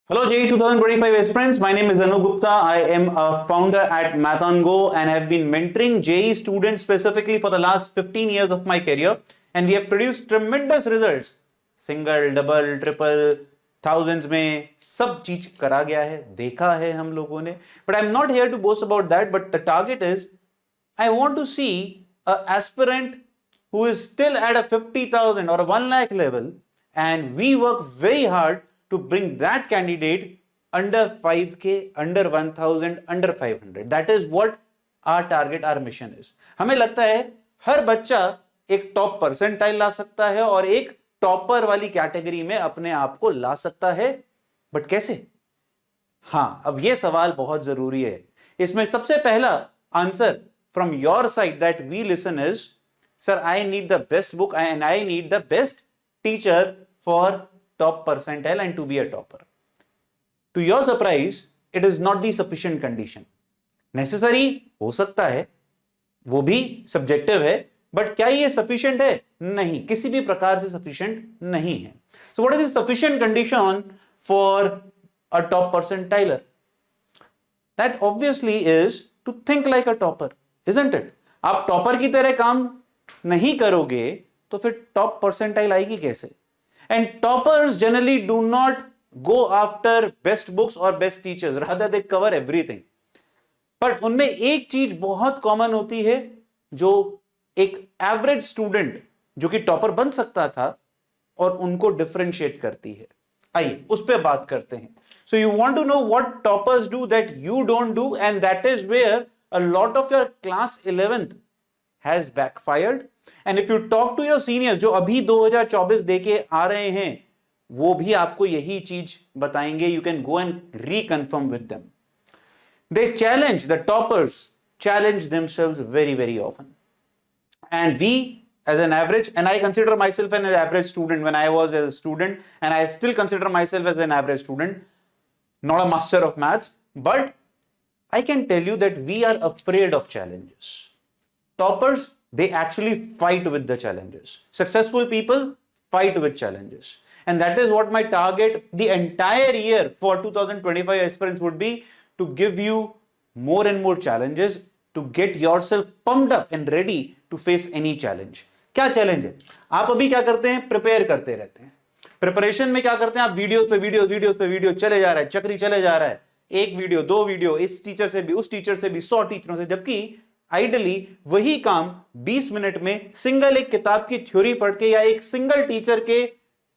Hello JEE 2025 aspirants, my name is Anu Gupta. I am a founder at Math on Go and have been mentoring JEE students specifically for the last 15 years of my career, and we have produced tremendous results. Single, double, triple, thousands में सब चीज करा गया है, देखा है हम लोगों ने. But I'm not here to boast about that, but the target is I want to see an aspirant who is still at a 50,000 or a 1 lakh level, and we work very hard to bring that candidate under 5k, under 1000, under 500. That is what our target, our mission is. हमें लगता है हर बच्चा एक top percentile ला सकता है और एक topper वाली कैटेगरी में अपने आप को ला सकता है, बट कैसे? हां, अब यह सवाल बहुत जरूरी है. इसमें सबसे पहला answer from your side that we listen is, sir, I need the best book and I need the best teacher for top percentile and to be a topper. To your surprise, it is not the sufficient condition. Necessary हो सकता है, वो भी subjective है, but क्या ये sufficient है? नहीं, किसी भी प्रकार से sufficient नहीं है. So what is the sufficient condition for a top percentiler? That obviously is to think like a topper, isn't it? आप टॉपर की तरह काम नहीं करोगे तो फिर टॉप परसेंटाइल आएगी कैसे? And toppers generally do not go after best books or best teachers, rather they cover everything. पर उनमें एक चीज बहुत कॉमन होती है जो एक एवरेज स्टूडेंट जो कि टॉपर बन सकता था और उनको डिफरेंशिएट करती है. आइए उस पर बात करते हैं. So you want to know what toppers do that you don't do, and that is where a lot of your class 11th has backfired. And if you talk to your seniors जो अभी 2024 देके आ रहे हैं, वो भी आपको यही चीज बताएंगे. You can go and reconfirm with them. They challenge, the toppers challenge themselves very, very often. And we as an average, and I consider myself an average student when I was a student, and I still consider myself as an average student, not a master of maths, but I can tell you that we are afraid of challenges. Toppers, they actually fight with the challenges. Successful people fight with challenges. And that is what my target the entire year for 2025 aspirants would be, to give you more and more challenges to get yourself pumped up and ready to face any challenge. क्या challenge है? आप अभी क्या करते हैं? Prepare करते रहते हैं. प्रिपरेशन में क्या करते हैं? आप वीडियोस पे वीडियो चले जा रहा है, चक्री चले जा रहा है. एक वीडियो, दो वीडियो, इस टीचर से भी, उस टीचर से भी, 100 टीचरों से, जबकि आइडियली वही काम 20 मिनट में सिंगल एक किताब की थ्योरी पढ़ के या एक सिंगल टीचर के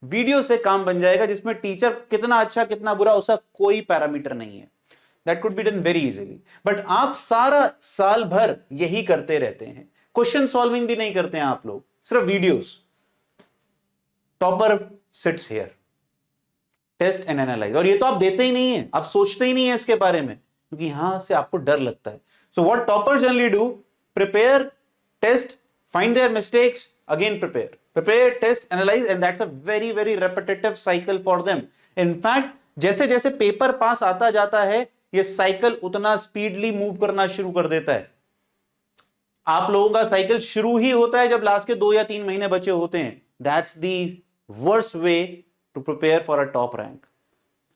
वीडियो से काम बन जाएगा, जिसमें टीचर कितना अच्छा कितना बुरा उसका कोई पैरामीटर नहीं है. That could be done very easily. But आप सारा साल भर यही करते रहते हैं, क्वेश्चन सॉल्विंग भी नहीं करते हैं आप लोग, सिर्फ videos. Topper sits here, test and analyse, और ये तो आप देते ही नहीं है, आप सोचते ही नहीं है इसके बारे में, क्योंकि यहां से आपको डर लगता है. So what toppers generally do? Prepare, test, find their mistakes, again prepare, test, analyze, and that's a very, very repetitive cycle for them. In fact, जैसे जैसे पेपर पास आता जाता है, ये साइकिल उतना स्पीडली मूव करना शुरू कर देता है. आप लोगों का साइकिल शुरू ही होता है जब लास्ट के 2 या 3 महीने बचे होते हैं. That's the worst way to prepare for a top rank,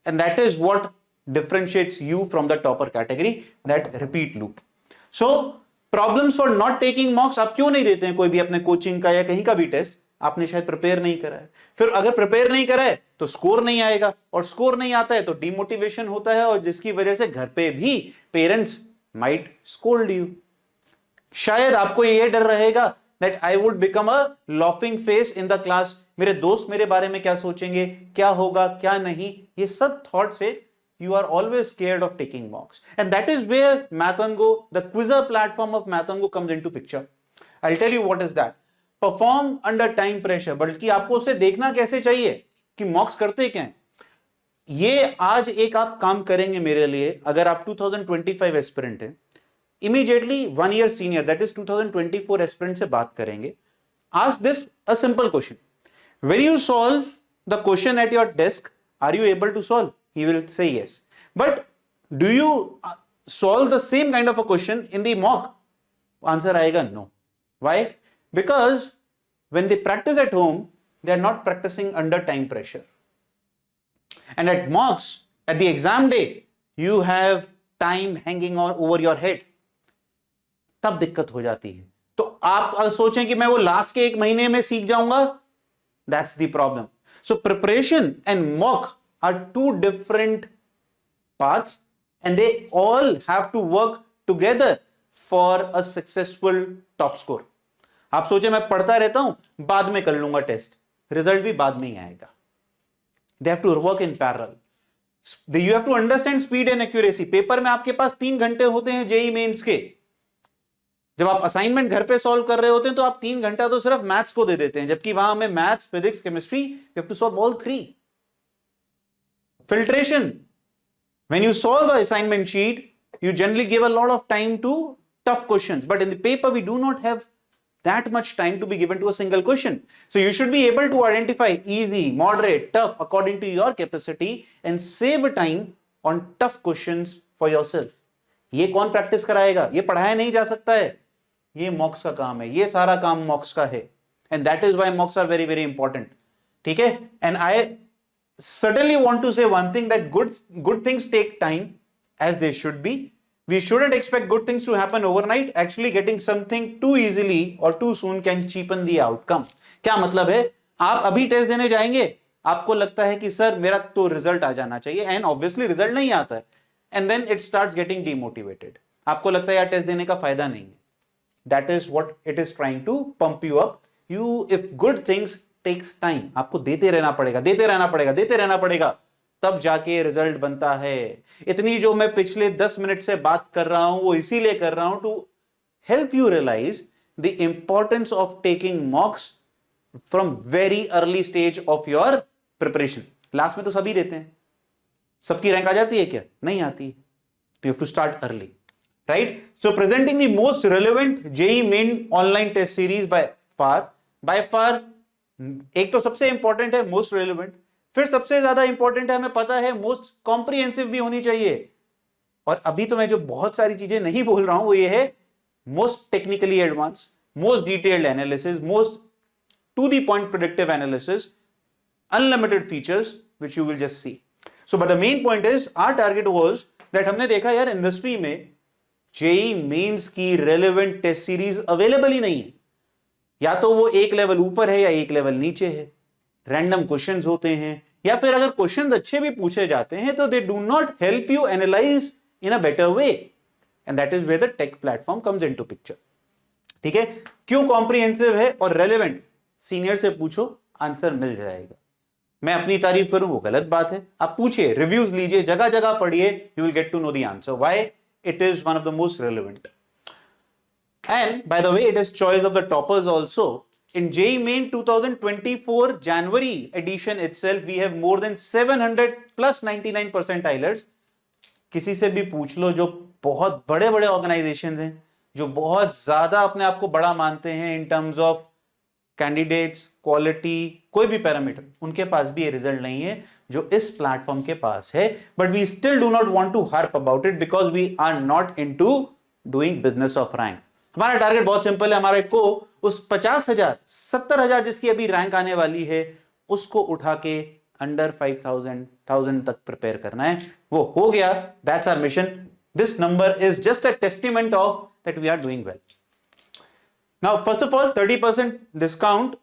and that is what differentiates you from the topper category, that repeat loop. So problems for not taking mocks, आप क्यों नहीं देते हैं कोई भी अपने कोचिंग का या कहीं का भी टेस्ट? आपने शायद प्रिपेयर नहीं करा है. फिर अगर प्रिपेयर नहीं करा है तो स्कोर नहीं आएगा, और स्कोर नहीं आता है तो डिमोटिवेशन होता है, और जिसकी वजह से घर पे भी पेरेंट्स माइट स्कोल्ड यू. शायद आपको यह डर रहेगा that I would become a laughing face in the class. मेरे दोस्त मेरे बारे में क्या सोचेंगे, क्या होगा क्या नहीं, ये सब थॉट से you are always scared of taking mocks. And that is where Math on Go, the quizzer platform of Math on Go, comes into picture. I'll tell you what is that. Perform under time pressure. बल्कि आपको उसे देखना कैसे चाहिए कि मॉक्स करते क्या हैं. ये आज एक आप काम करेंगे मेरे लिए. अगर आप 2025 एस्पिरेंट हैं, immediately 1 year senior, that is 2024 aspirant से बात करेंगे. Ask this a simple question. When you solve the question at your desk, are you able to solve? He will say yes. But do you solve the same kind of a question in the mock? Answer आएगा no. Why? Because when they practice at home, they are not practicing under time pressure. And at mocks, at the exam day you have time hanging on over your head, तब दिक्कत हो जाती है. तो आप सोचें कि मैं वो लास्ट के 1 महीने में सीख जाऊंगा, that's the problem. So preparation and mock are two different paths and they all have to work together for a successful top score. आप सोचे मैं पढ़ता रहता हूं, बाद में कर लूंगा टेस्ट, रिजल्ट भी बाद में ही आएगा. They have to work in parallel. You have to understand speed and accuracy. Paper में आपके पास 3 घंटे होते हैं जेई मेंस के. जब आप असाइनमेंट घर पे सॉल्व कर रहे होते हैं तो आप 3 घंटा तो सिर्फ मैथ्स को दे देते हैं, जबकि वहां हमें maths, physics, chemistry, you have to solve all 3. Filtration. When you solve an assignment sheet, you generally give a lot of time to tough questions, but in the paper we do not have that much time to be given to a single question. So you should be able to identify easy, moderate, tough according to your capacity and save time on tough questions for yourself. ये कौन practice कराएगा? ये पढ़ाया नहीं जा सकता है. ये मॉक्स का काम है. ये सारा काम मॉक्स का है. And that is why mocks are very, very important. ठीक है? And I certainly want to say one thing, that good things take time, as they should be. We shouldn't expect good things to happen overnight. Actually getting something too easily or too soon can cheapen the outcome. क्या मतलब है? आप अभी test देने जाएंगे, आपको लगता है कि सर मेरा तो रिजल्ट आ जाना चाहिए, एंड ऑब्वियसली रिजल्ट नहीं आता है, and then it starts getting demotivated. आपको लगता है यार टेस्ट देने का फायदा नहीं है. That is what it is trying to pump you up. If good things takes time, आपको देते रहना पड़ेगा, देते रहना पड़ेगा, देते रहना पड़ेगा, तब जाके रिजल्ट बनता है. इतनी जो मैं पिछले 10 मिनट से बात कर रहा हूं वो इसीलिए कर रहा हूं to help you realise the importance of taking mocks from very early stage of your preparation. Last में तो सभी देते हैं, सबकी रैंक आ जाती है क्या? नहीं आती. तो you have to start early, right? So presenting the most relevant JEE main online test series by far एक तो सबसे इंपॉर्टेंट है मोस्ट रेलेवेंट, फिर सबसे ज्यादा इंपॉर्टेंट है हमें पता है मोस्ट कॉम्प्रिहेंसिव भी होनी चाहिए. और अभी तो मैं जो बहुत सारी चीजें नहीं बोल रहा हूं वो ये है most technically advance, most detailed analysis, most to the point predictive analysis, unlimited features which you will just see. So but the main point is our target was that हमने देखा यार इंडस्ट्री में जेई मेंस की relevant test series available ही नहीं है. या तो वो एक लेवल ऊपर है या एक लेवल नीचे है, रैंडम क्वेश्चंस होते हैं, या फिर अगर क्वेश्चंस अच्छे भी पूछे जाते हैं तो they do not help you analyse in a better way, and that is where the tech platform comes into picture. ठीक है? क्यों कॉम्प्रिहेंसिव है और रेलेवेंट? सीनियर से पूछो, आंसर मिल जाएगा. मैं अपनी तारीफ करूं वो गलत बात है. आप पूछिए, रिव्यूज लीजिए, जगह जगह पढ़िए, you will get to know the answer. Why? It is one of the most relevant. And by the way, it is choice of the toppers also. In JEE Main 2024 January edition itself, we have more than 700 plus 99 percentiles. किसी से भी पूछ लो जो बहुत बड़े बड़े organisations हैं, जो बहुत ज्यादा अपने आप को बड़ा मानते हैं in terms of candidates, quality, कोई भी पैरामीटर, उनके पास भी ये रिजल्ट नहीं है जो इस प्लेटफॉर्म के पास है. But we still do not want to harp about it because we are not into doing business of rank. हमारा टारगेट बहुत सिंपल है. हमारे को उस 50,000, 70,000 जिसकी अभी रैंक आने वाली है उसको उठा के अंडर 5,000 तक प्रिपेयर करना है. वो हो गया, that's our mission. This number is just a testament of that we are doing well. Now, first of all, 30% discount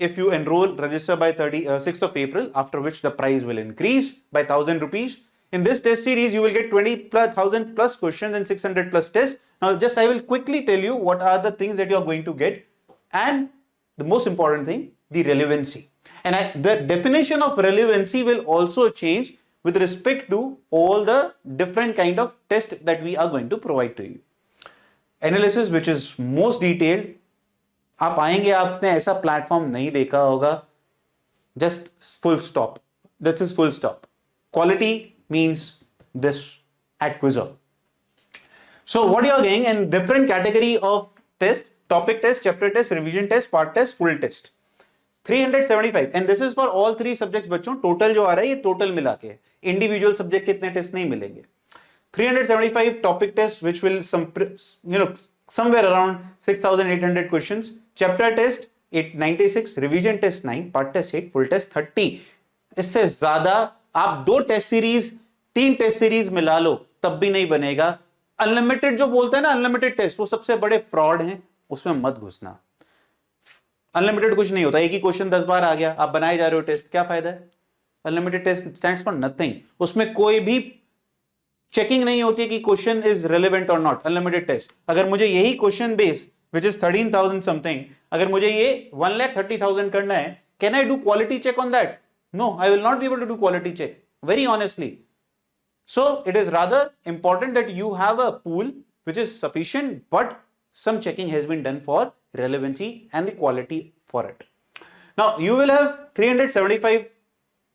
if you enroll, register by 6th of April, after which the price will increase by 1,000 rupees. In this test series, you will get 20,000 plus questions and 600 plus tests. Now, just I will quickly tell you what are the things that you are going to get, and the most important thing, the relevancy. And the definition of relevancy will also change with respect to all the different kind of tests that we are going to provide to you. Analysis, which is most detailed. आप आएंगे, आपने ऐसा platform नहीं देखा होगा. Just full stop. This is full stop. Quality means this at quizzer. So what you are getting in different category of test, topic test, chapter test, revision test, part test, full test. 375 and this is for all 3 subjects. बच्चों total जो आ रहा है ये total मिला के, individual subject के इतने टेस्ट नहीं मिलेंगे. 375 topic tests which will somewhere around 6,800 questions. Chapter test 896, revision test 9, part test 8, full test 30. इससे ज्यादा आप 2 टेस्ट सीरीज 3 टेस्ट सीरीज मिला लो तब भी नहीं बनेगा। अनलिमिटेड जो बोलते हैं ना, अनलिमिटेड टेस्ट, वो सबसे बड़े फ्रॉड हैं, उसमें मत घुसना। अनलिमिटेड कुछ नहीं होता, एक ही क्वेश्चन 10 बार आ गया, आप बनाए जा रहे हो टेस्ट, क्या फायदा है? Unlimited test stands for nothing. उसमें कोई भी चेकिंग नहीं होती है कि क्वेश्चन इज रिलेवेंट और नॉट। अनलिमिटेड टेस्ट, अगर मुझे यही question base which is 13,000 something, अगर मुझे ये 1,30,000 करना है, can I do quality check on that? No, I will not be able to do quality check, very honestly. So it is rather important that you have a pool which is sufficient, but some checking has been done for relevancy and the quality for it. Now you will have 375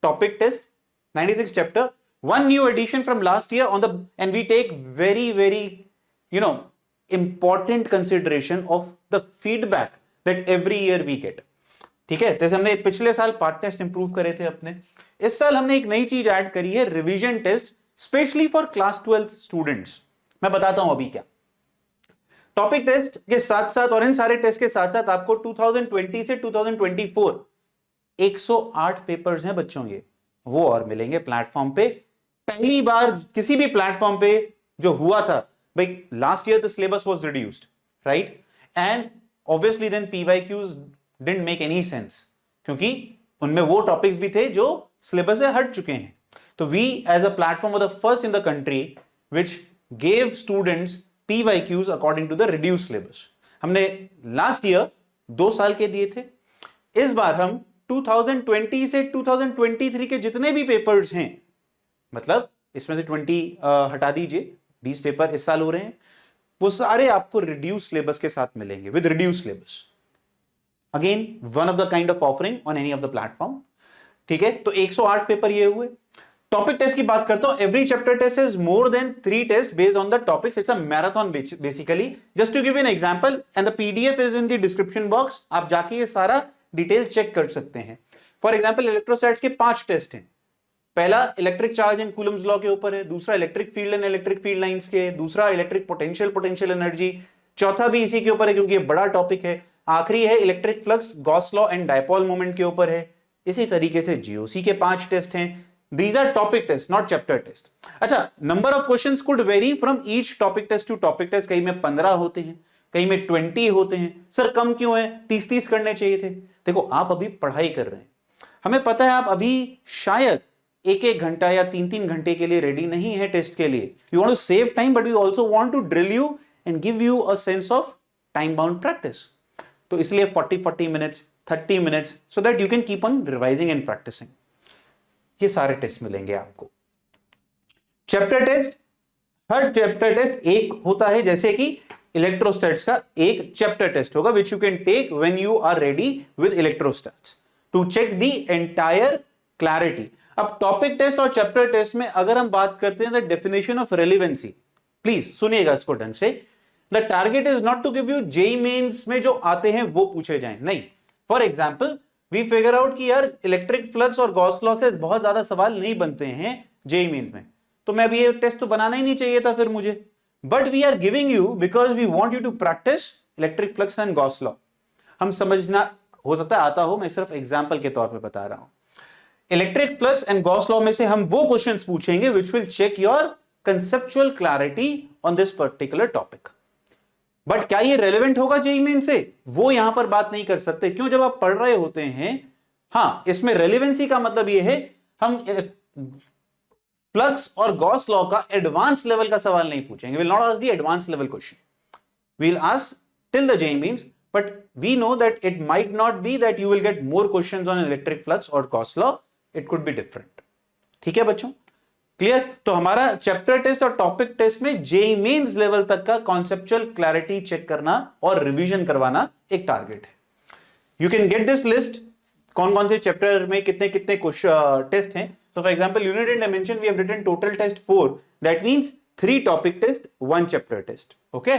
topic test, 96 chapter, one new addition from last year on the, and we take very important consideration of the feedback that every year we get. ठीक है, जैसे हमने पिछले साल part test improve करे थे अपने, इस साल हमने एक नई चीज ऐड करी है, revision test, specially for class 12 students. मैं बताता हूं अभी क्या। टॉपिक टेस्ट के साथ साथ और इन सारे टेस्ट के साथ साथ आपको 2020 से 2024 108 पेपर्स हैं बच्चों, ये वो और मिलेंगे प्लेटफॉर्म पे। पहली बार किसी भी प्लेटफॉर्म पे जो हुआ था, भाई last year the syllabus was reduced, right, and obviously then PYQs didn't make any sense, क्योंकि उनमें वो टॉपिक्स भी थे जो सिलेबस से हट चुके हैं। तो we as a platform were the first in the country which gave students PYQs according to the reduced syllabus. हमने लास्ट ईयर 2 साल के दिए थे, इस बार हम 2020 से 2023 के जितने भी पेपर्स हैं, मतलब इसमें से 20 हटा दीजिए, 20 पेपर इस साल हो रहे हैं, वो सारे आपको रिड्यूस्ड सिलेबस के साथ मिलेंगे, with reduced syllabus. Again one of the kind of offering on any of the platform. ठीक है, तो 108 पेपर ये हुए। टॉपिक टेस्ट की बात करता हूं, every chapter test is more than 3 test based on the topics, it's a marathon basically. Just to give an example, and the PDF is in the description box, आप जाके ये सारा डिटेल चेक कर सकते हैं। फॉर एग्जांपल इलेक्ट्रोस्टैट्स के 5 test हैं। पहला electric charge and Coulomb's law के ऊपर है, दूसरा electric field and electric field lines के, दूसरा इलेक्ट्रिक पोटेंशियल एनर्जी, चौथा भी इसी के ऊपर है क्योंकि ये बड़ा टॉपिक है, आखिरी है electric flux, Gauss law and dipole moment के ऊपर है। इसी तरीके से जीओसी के 5 टेस्ट हैं। These are topic tests, not chapter test. अच्छा, number of questions could vary from each topic test to topic test. कहीं में 15 होते हैं, कहीं में 20 होते हैं। सर कम क्यों है? 30 करने चाहिए थे। देखो, आप अभी पढ़ाई कर रहे हैं, हमें पता है आप अभी शायद 1-1 घंटा या 3-3 घंटे के लिए रेडी नहीं है टेस्ट के लिए। You want to save time, but we also want to drill you and give you a sense of time bound practice. तो इसलिए 40 minutes, 30 minutes, so that you can keep on revising and practising. ये सारे test मिलेंगे आपको। Chapter test, हर chapter test एक होता है, जैसे कि इलेक्ट्रोस्टैट्स का एक चैप्टर टेस्ट होगा which you can take when you are ready with electrostatics to check the entire clarity. अब टॉपिक टेस्ट और चैप्टर टेस्ट में अगर हम बात करते हैं the definition of relevancy, please सुनिएगा इसको ढंग से। The target is not to give you JEE mains में जो आते हैं वो पूछे जाएं, नहीं। For example we figure out कि यार इलेक्ट्रिक फ्लक्स और गॉस लॉ से बहुत ज्यादा सवाल नहीं बनते हैं जेईई मेंस में, तो मैं भी ये टेस्ट तो बनाना ही नहीं चाहिए था फिर मुझे। But we are giving you because we want you to practise electric flux and Gauss law. हम समझना, हो सकता है आता हो, मैं सिर्फ एग्जाम्पल के तौर पर बता रहा हूं। Electric flux and Gauss law में से हम वो क्वेश्चंस पूछेंगे which will check your conceptual clarity on this particular topic. But क्या ये रेलेवेंट होगा जेईई मेन से, वो यहां पर बात नहीं कर सकते। क्यों? जब आप पढ़ रहे होते हैं, हाँ, इसमें रेलेवेंसी का मतलब ये है हम फ्लक्स और गॉस लॉ का एडवांस लेवल का सवाल नहीं पूछेंगे। Will not ask the advance level question, will ask till the JEE Mains, but we know that it might not be that you will get more questions on electric flux और Gauss law, it could be different. ठीक है बच्चों, clear? तो हमारा chapter test और topic test में JEE Mains level तक का कॉन्सेप्चुअल क्लैरिटी चेक करना और रिवीजन करवाना एक टारगेट है। You can get this list, कौन कौन से चैप्टर में कितने कितने टेस्ट हैं। So for example, unit and dimension, we have written total test 4. That means 3 topic test, 1 chapter test. Okay?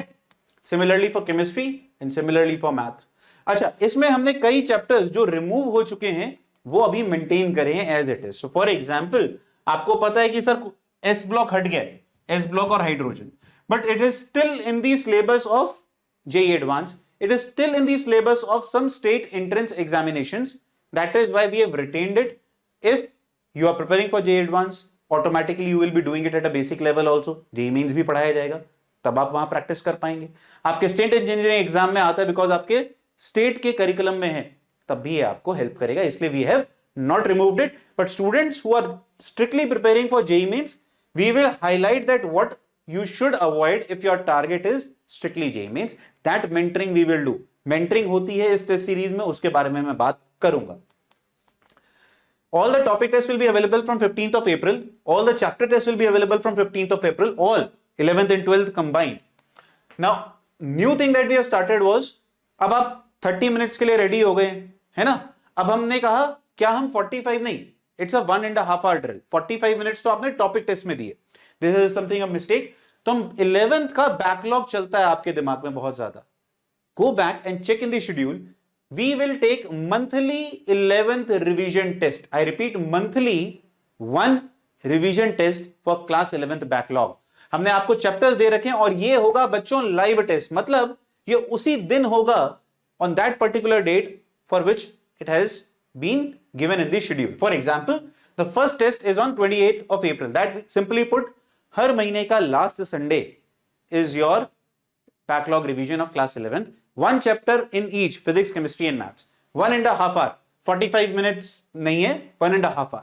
Similarly for chemistry and similarly for math. अच्छा, इसमें हमने कई चैप्टर्स जो रिमूव हो चुके हैं वो अभी मेंटेन करे हैं as it is. So for example, आपको पता है कि सर एस ब्लॉक हट गया, एस ब्लॉक और hydrogen, but it is still in the syllabus of JEE Advanced, it is still in the syllabus of some state entrance examinations, that is why we have retained it. If you are preparing for JEE Advanced, automatically you will be doing it at a basic level also, JEE Mains भी पढ़ाया जाएगा, तब आप वहां practice कर पाएंगे। आपके state engineering exam में आता है बिकॉज आपके स्टेट के करिकुलम में है, तब भी ये आपको हेल्प करेगा, इसलिए we have not removed it. But students who are strictly preparing for JEE Mains, we will highlight that what you should avoid if your target is strictly JEE Mains. That mentoring we will do. Mentoring होती है इस test series में, उसके बारे में मैं बात करूंगा। All the topic tests will be available from 15th of April. All the chapter tests will be available from 15th of April. All 11th and 12th combined. Now, new thing that we have started was, अब आप 30 minutes के लिए ready हो गए, है ना? अब हमने कहा क्या हम 45 नहीं, it's a 1.5 hour drill. 45 minutes तो आपने टॉपिक टेस्ट में दिए। This is something a mistake. तो 11th का बैकलॉग चलता है आपके दिमाग में बहुत ज्यादा। Go back and check in the schedule. We will take monthly 11th revision test. I repeat, monthly 1 revision test for class 11th backlog. हमने आपको चैप्टर्स दे रखे हैं और ये होगा बच्चों लाइव टेस्ट, मतलब ये उसी दिन होगा on that particular date for which it has been given in the schedule. For example, the first test is on 28th of April. That simply put, हर महीने का last Sunday is your backlog revision of class 11th, 1 chapter in each, physics, chemistry and maths, 1.5 hour, 45 minutes नहीं है, 1.5 hour,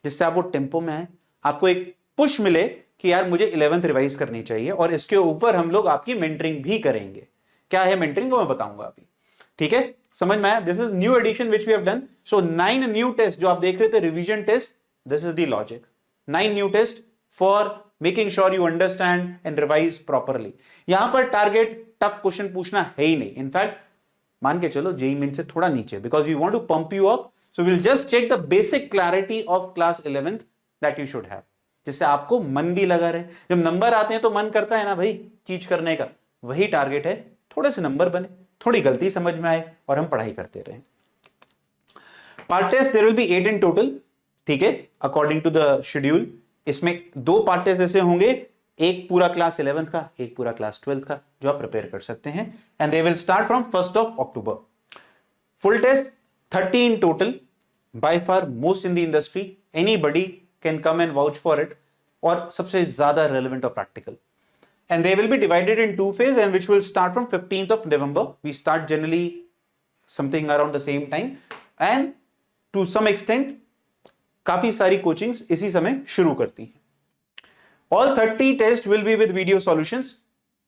जिससे आप वो tempo में आए, आपको एक पुश मिले कि यार मुझे 11th रिवाइज करनी चाहिए, और इसके ऊपर हम लोग आपकी मेंटरिंग भी करेंगे। क्या है मेंटरिंग वो मैं बताऊंगा अभी, ठीक है? समझ में आया? This is new edition which we have done. So 9 new test जो आप देख रहे थे revision test, this is the logic. 9 new test for making sure you understand and revise properly. यहां पर टारगेट टफ क्वेश्चन पूछना है ही नहीं, इनफैक्ट मान के चलो जेईई मेन से थोड़ा नीचे, because we want to pump you up, so will just check the basic clarity of class 11th that you should have, जिससे आपको मन भी लगा रहे। जब नंबर आते हैं तो मन करता है ना भाई चीज करने का, वही टारगेट है, थोड़े से नंबर बने, थोड़ी गलती समझ में आए और हम पढ़ाई करते रहे। Part test there will be 8 in total, ठीक है, अकॉर्डिंग टू द शेड्यूल। इसमें 2 पार्ट टेस्ट ऐसे होंगे, एक पूरा क्लास 11th का, एक पूरा क्लास 12th का, जो आप प्रिपेयर कर सकते हैं, and they will start from 1st of October। Full test 30 in total, by far most in the industry, anybody can come and vouch for it, और सबसे ज्यादा रेलेवेंट और practical. And they will be divided in 2 phases and which will start from 15th of November। We start generally something around the same time, and to some extent काफी सारी coachings इसी समय शुरू करती हैं। All 30 tests will be with video solutions.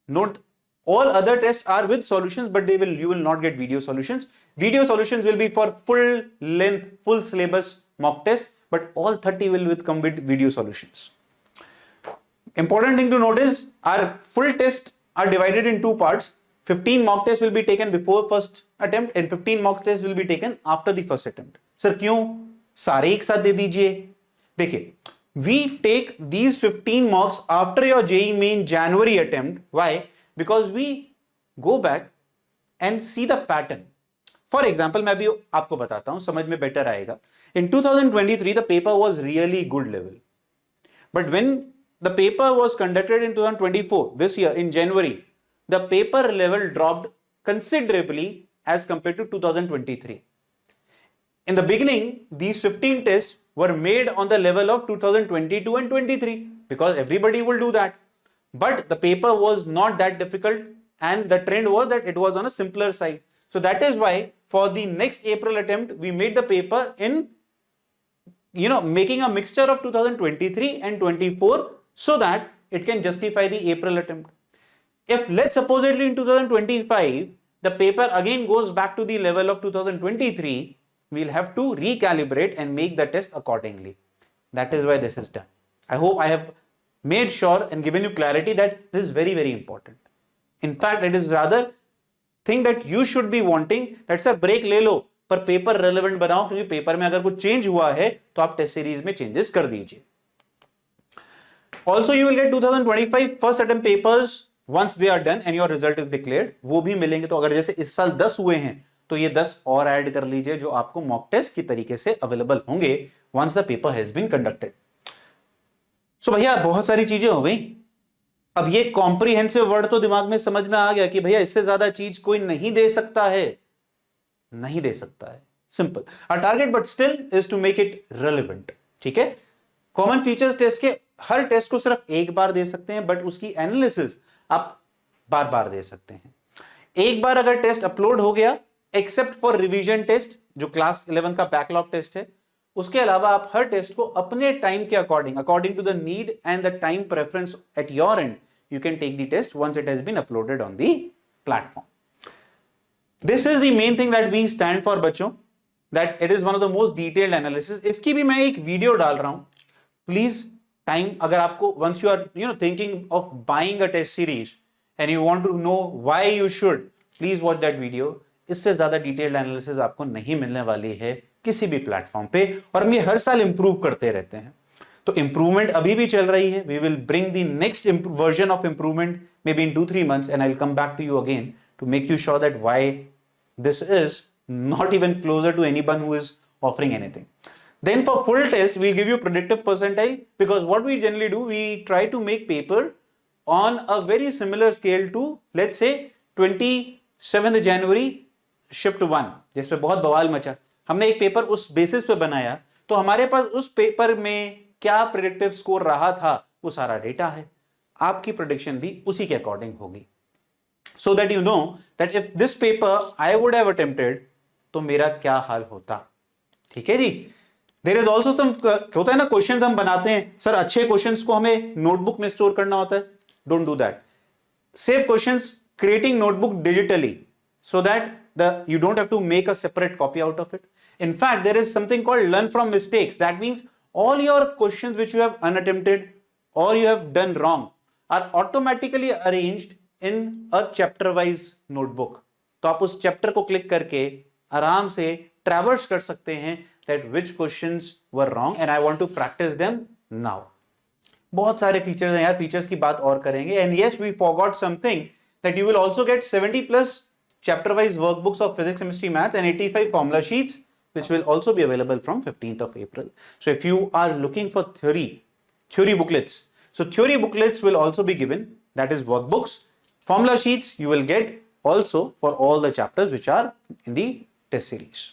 Note, all other tests are with solutions, but you will not get video solutions. Video solutions will be for full length, full syllabus mock test, but all 30 will come with video solutions. Important thing to note is our full tests are divided in 2 parts. 15 mock tests will be taken before first attempt and 15 mock tests will be taken after the first attempt. Sir, क्यों? सारे एक साथ दे दीजिए। देखिए, we take these 15 mocks after your JEE main January attempt. Why? Because we go back and see the pattern. For example, मैं भी आपको बताता हूं, समझ में बेटर आएगा। In 2023, the paper was really good level. But when the paper was conducted in 2024, this year in January, the paper level dropped considerably as compared to 2023. In the beginning, these 15 tests were made on the level of 2022 and 23 because everybody will do that. But the paper was not that difficult and the trend was that it was on a simpler side. So that is why for the next April attempt, we made the paper in, making a mixture of 2023 and 24 so that it can justify the April attempt. If let's supposedly in 2025, the paper again goes back to the level of 2023, we'll have to recalibrate and make the test accordingly. That is why this is done. I hope I have made sure and given you clarity that this is very, very important. In fact, it is rather thing that you should be wanting, that's a break ले लो, पर paper relevant बनाओ, क्योंकि paper में अगर कुछ change हुआ है तो आप टेस्ट सीरीज में चेंजेस कर दीजिए। Also, you will get 2025 first attempt papers once they are done and your result is declared. वो भी मिलेंगे। तो अगर जैसे इस साल 10 हुए हैं तो ये 10 और ऐड कर लीजिए जो आपको मॉक टेस्ट की तरीके से अवेलेबल होंगे once the paper has been conducted. So भैया बहुत सारी चीजें हो गई। अब ये कॉम्प्रिहेंसिव वर्ड तो दिमाग में समझ में आ गया कि भैया इससे ज्यादा चीज कोई नहीं दे सकता है, simple. Our target but still is to make it relevant, ठीक है? कॉमन फीचर्स टेस्ट के हर टेस्ट को सिर्फ एक बार दे सकते हैं, बट उसकी एनालिसिस आप बार बार दे सकते हैं। एक बार अगर टेस्ट अपलोड हो गया, एक्सेप्ट फॉर रिवीजन टेस्ट जो क्लास 11 का बैकलॉग टेस्ट है, उसके अलावा आप हर टेस्ट को अपने टाइम के according to the need and the time preference at your end, you can take the test once it has been uploaded on the platform. This is the main thing that we stand for बच्चों, that it is one of the most detailed analysis. इसकी भी मैं एक video डाल रहा हूं, please time अगर आपको once you are thinking of buying a test series and you want to know why you should, please watch that video. इससे ज्यादा डिटेल्ड एनालिसिस आपको नहीं मिलने वाली है किसी भी प्लेटफॉर्म पे, और हम ये हर साल इंप्रूव करते रहते हैं। तो इंप्रूवमेंट अभी भी चल रही है। We will bring the next version of improvement maybe in 2-3 months and I'll come back to you again to make you sure that why this is not even closer to anyone who is offering anything. Then for full test we give you predictive percentile, because what we generally do, we try to make paper on a very similar scale to let's say 27th January shift 1 जिस पे बहुत बवाल मचा। हमने एक paper उस basis पे बनाया, तो हमारे पास उस पेपर में क्या प्रेडिक्टिव स्कोर रहा था वो सारा डेटा है। आपकी प्रेडिक्शन भी उसी के अकॉर्डिंग होगी, सो that you know that if this paper I would have attempted तो मेरा क्या हाल होता। ठीक है जी। देयर इज ऑल्सो सम, होता है ना क्वेश्चंस हम बनाते हैं, सर अच्छे क्वेश्चंस को हमें नोटबुक में स्टोर करना होता है। Don't do that. Save questions, creating notebook digitally so that you don't have to make a separate copy out of it. In fact, there is something called learn from mistakes. That means all your questions which you have unattempted or you have done wrong are automatically arranged in a chapter wise notebook. तो आप उस chapter को click करके आराम से traverse कर सकते हैं that which questions were wrong and I want to practice them now. बहुत सारे फीचर्स हैं यार, फीचर्स की बात और करेंगे। And yes, we forgot something, that you will also get 70+ chapter wise workbooks of physics, chemistry, maths and 85 formula sheets which will also be available from 15th of April. So if you are looking for theory booklets, so theory booklets will also be given, that is workbooks. Formula sheets you will get also for all the chapters which are in the test series.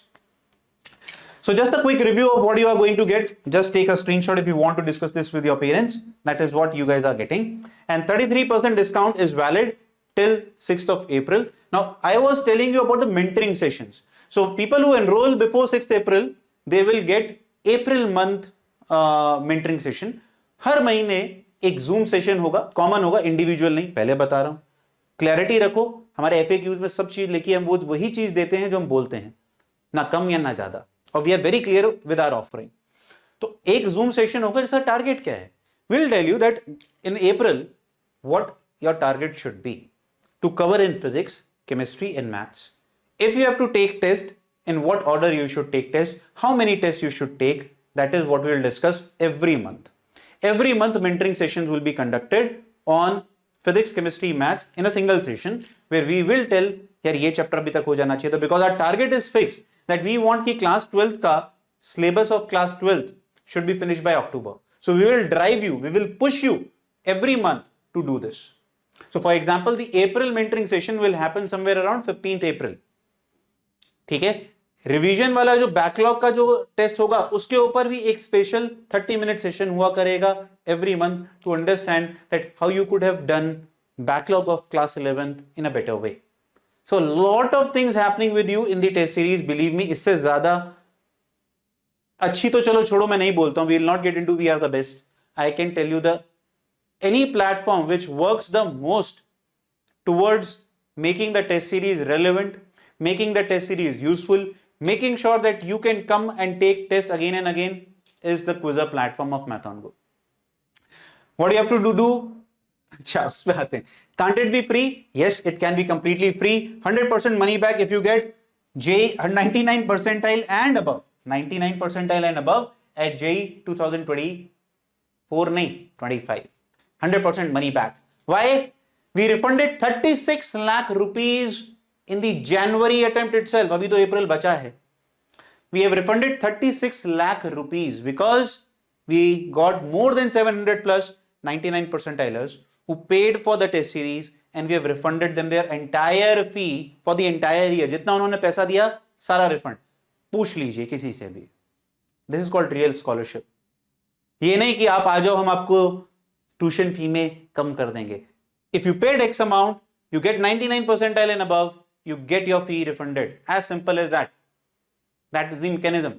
So just a quick review of what you are going to get. Just take a screenshot if you want to discuss this with your parents. That is what you guys are getting. And 33% discount is valid till 6th of April. Now, I was telling you about the mentoring sessions. So people who enroll before 6th April, they will get April month mentoring session. हर महीने एक Zoom session होगा, common होगा, individual नहीं, पहले बता रहा हूं। Clarity रखो, हमारे FAQs में सब चीज लिखी है, हम वो वही चीज देते हैं जो हम बोलते हैं, ना कम या ना ज्यादा, और we are very clear with our offering. तो एक Zoom सेशन होगा जिसका टारगेट क्या है। Will tell you that in April what your target should be to cover in physics, chemistry and maths. If you have to take test, in what order you should take test, how many tests you should take, that is what we will discuss every month. Every month mentoring sessions will be conducted on physics, chemistry, maths in a single session where we will tell यार ये chapter अभी तक हो जाना चाहिए, तो because our target is fixed that we want कि class 12th का syllabus of class 12th should be finished by October. So we will drive you, we will push you every month to do this. So for example, the April mentoring session will happen somewhere around 15th April. ठीक है। Revision वाला जो backlog का जो test होगा उसके ऊपर भी एक स्पेशल 30-minute सेशन हुआ करेगा every month to understand that how you could have done backlog of class 11th in a better way. So lot of things happening with you in the test series. Believe me, इससे ज्यादा अच्छी तो चलो छोड़ो, मैं नहीं बोलता हूं, we will not get into we are the best. I can tell you the any platform which works the most towards making the test series relevant, making the test series useful, making sure that you can come and take test again and again is the Quizzer platform of Mathon Go. What do you have to do? अच्छा, उस पे आते हैं। Can't it be free? Yes, it can be completely free. 100% money back if you get JEE 99 percentile and above. 99 percentile and above at JEE 2024 नहीं 25. 100% money back. Why? We refunded 36 lakh rupees in the January attempt itself. अभी तो April बचा है. We have refunded 36 lakh rupees because we got more than 700+ 99 percentilers who paid for the test series and we have refunded them their entire fee for the entire year. जितना उन्होंने पैसा दिया सारा refund. पूछ लीजिए किसी से भी। This is called real scholarship. ये नहीं कि आप आ जाओ हम आपको ट्यूशन फी में कम कर देंगे. If you paid X amount, you get 99 percentile and above, you get your fee refunded. As simple as that. That is the mechanism.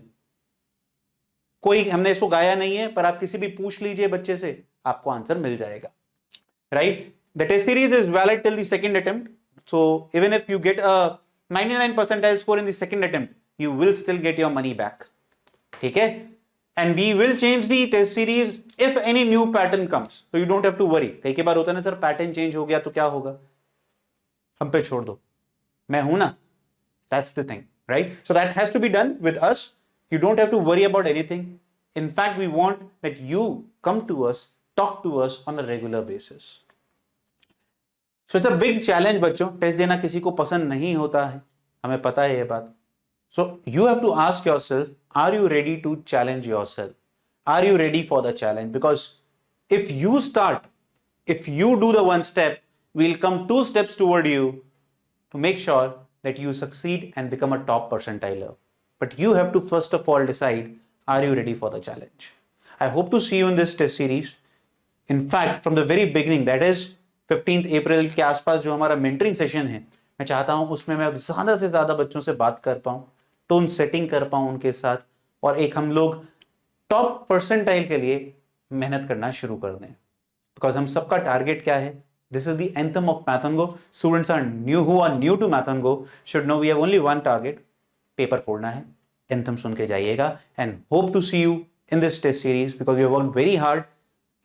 कोई हमने इसको गाया नहीं है, पर आप किसी भी पूछ लीजिए बच्चे से, आपको आंसर मिल जाएगा. Right? The test series is valid till the second attempt. So even if you get a 99 percentile score in the second attempt, you will still get your money back. ठीक है? And we will change the test series if any new pattern comes. So you don't have to worry. कई बार होता है ना sir, pattern change हो गया तो क्या होगा, हम पे छोड़ दो, मैं हूं ना. That's the thing, right? So that has to be done with us. You don't have to worry about anything. In fact, we want that you come to us, talk to us on a regular basis. So it's a big challenge बच्चों. Test देना किसी को पसंद नहीं होता है, हमें पता है ये बात. So you have to ask yourself, are you ready to challenge yourself? Are you ready for the challenge? Because if you start, if you do the one step, we'll come 2 steps toward you to make sure that you succeed and become a top percentiler. But you have to first of all decide, are you ready for the challenge? I hope to see you in this test series. In fact, from the very beginning, that is 15th April के आसपास जो हमारा mentoring session है, मैं चाहता हूं उसमें मैं ज्यादा से ज्यादा बच्चों से बात कर पाऊं, टोन सेटिंग कर पाऊं उनके साथ, और एक हम लोग टॉप परसेंटाइल के लिए मेहनत करना शुरू कर दें. बिकॉज हम सबका टारगेट क्या है, this is the anthem of Mathongo. Students are new who are new to Mathongo should know we have only one target, paper फोड़ना है. एंथम सुन के जाइएगा and hope to see you in this test series because we have worked very hard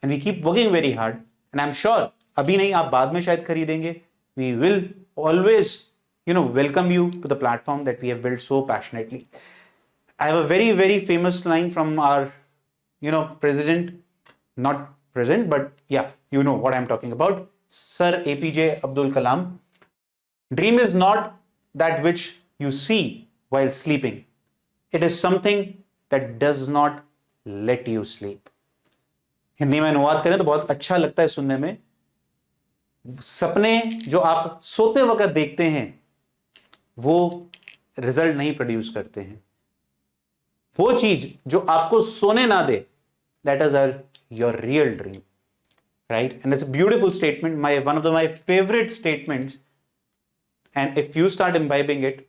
and we keep working very hard and I am sure अभी नहीं, आप बाद में शायद खरीदेंगे. We will always welcome you to the platform that we have built so passionately. I have a very, very famous line from our, president, not present, but yeah, you know what I'm talking about. Sir APJ Abdul Kalam. Dream is not that which you see while sleeping. It is something that does not let you sleep. Hindi में अनुवाद करें तो बहुत अच्छा लगता है सुनने में. सपने जो आप सोते वक्त देखते हैं वो रिजल्ट नहीं प्रोड्यूस करते हैं. वो चीज जो आपको सोने ना दे, that is your real dream, right? And it's a beautiful statement, one of my favourite statements. And if you start imbibing it,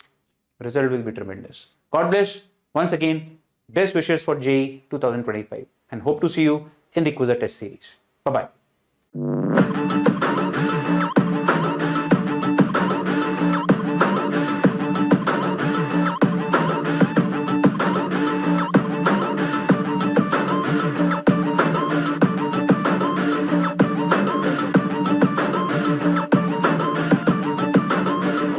result will be tremendous. God bless once again. Best wishes for JEE 2025 and hope to see you in the Quizzer test series. Bye bye.